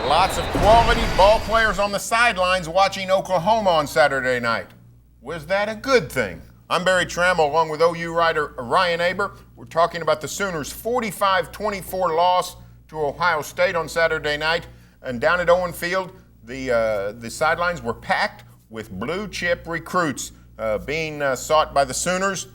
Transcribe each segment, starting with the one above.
Lots of quality ball players on the sidelines watching Oklahoma on Saturday night. Was that a good thing? I'm Barry Trammell along with OU writer Ryan Aber. We're talking about the Sooners' 45-24 loss to Ohio State on Saturday night. And down at Owen Field, the sidelines were packed with blue chip recruits being sought by the Sooners.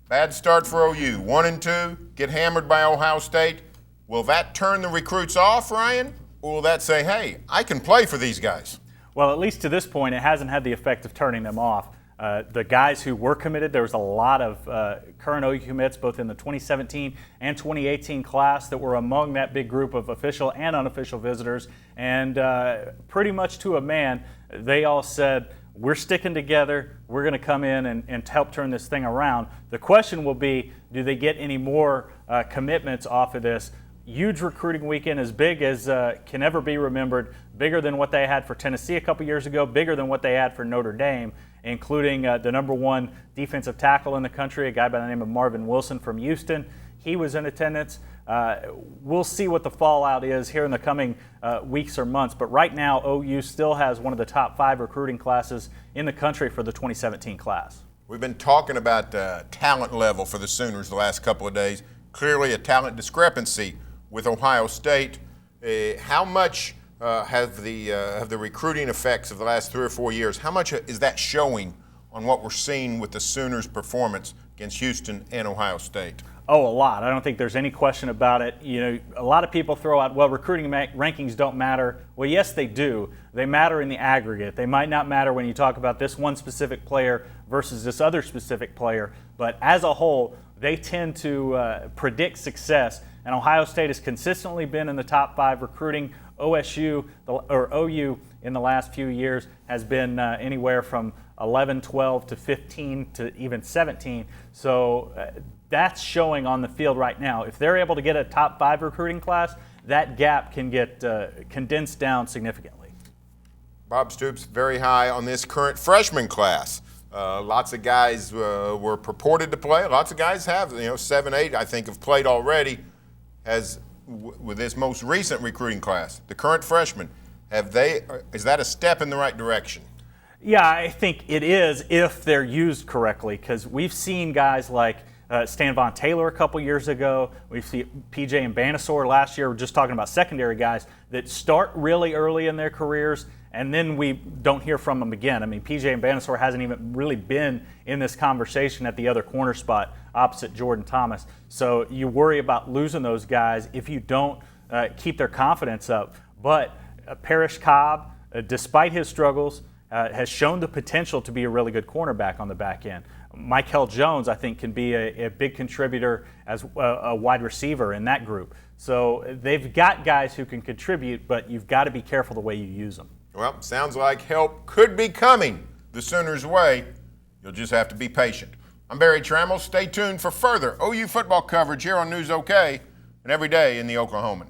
Bad start for OU. 1-2, get hammered by Ohio State. Will that turn the recruits off, Ryan? Or will that say, hey, I can play for these guys? Well, at least to this point, it hasn't had the effect of turning them off. The guys who were committed, there was a lot of current OU commits, both in the 2017 and 2018 class, that were among that big group of official and unofficial visitors. And pretty much to a man, they all said, we're sticking together, we're going to come in and help turn this thing around. The question will be, do they get any more commitments off of this? Huge recruiting weekend, as big as can ever be remembered, bigger than what they had for Tennessee a couple years ago, bigger than what they had for Notre Dame, including the #1 defensive tackle in the country, a guy by the name of Marvin Wilson from Houston. He was in attendance. We'll see what the fallout is here in the coming weeks or months, but right now OU still has one of the top 5 recruiting classes in the country for the 2017 class. We've been talking about talent level for the Sooners the last couple of days. Clearly a talent discrepancy with Ohio State. How much have the recruiting effects of the last 3 or 4 years, how much is that showing on what we're seeing with the Sooners' performance against Houston and Ohio State? Oh, a lot. I don't think there's any question about it. You know, a lot of people throw out, well, recruiting rankings don't matter. Well, yes, they do. They matter in the aggregate. They might not matter when you talk about this one specific player versus this other specific player, but as a whole, they tend to predict success. And Ohio State has consistently been in the top 5 recruiting. OU in the last few years has been anywhere from 11, 12 to 15 to even 17. So that's showing on the field right now. If they're able to get a top 5 recruiting class, that gap can get condensed down significantly. Bob Stoops very high on this current freshman class. Lots of guys were purported to play. Lots of guys have, 7, 8 I think have played already. With this most recent recruiting class, the current freshmen, is that a step in the right direction? Yeah, I think it is if they're used correctly, because we've seen guys like Stan Von Taylor a couple years ago. We've seen PJ and Banasaur last year. We're just talking about secondary guys that start really early in their careers, and then we don't hear from them again. I mean, PJ and Banasaur hasn't even really been in this conversation at the other corner spot opposite Jordan Thomas. So you worry about losing those guys if you don't keep their confidence up. But Parrish Cobb, despite his struggles, has shown the potential to be a really good cornerback on the back end. Michael Jones, I think, can be a big contributor as a wide receiver in that group. So they've got guys who can contribute, but you've got to be careful the way you use them. Well, sounds like help could be coming the Sooners' way. You'll just have to be patient. I'm Barry Trammell. Stay tuned for further OU football coverage here on News OK and every day in the Oklahoman.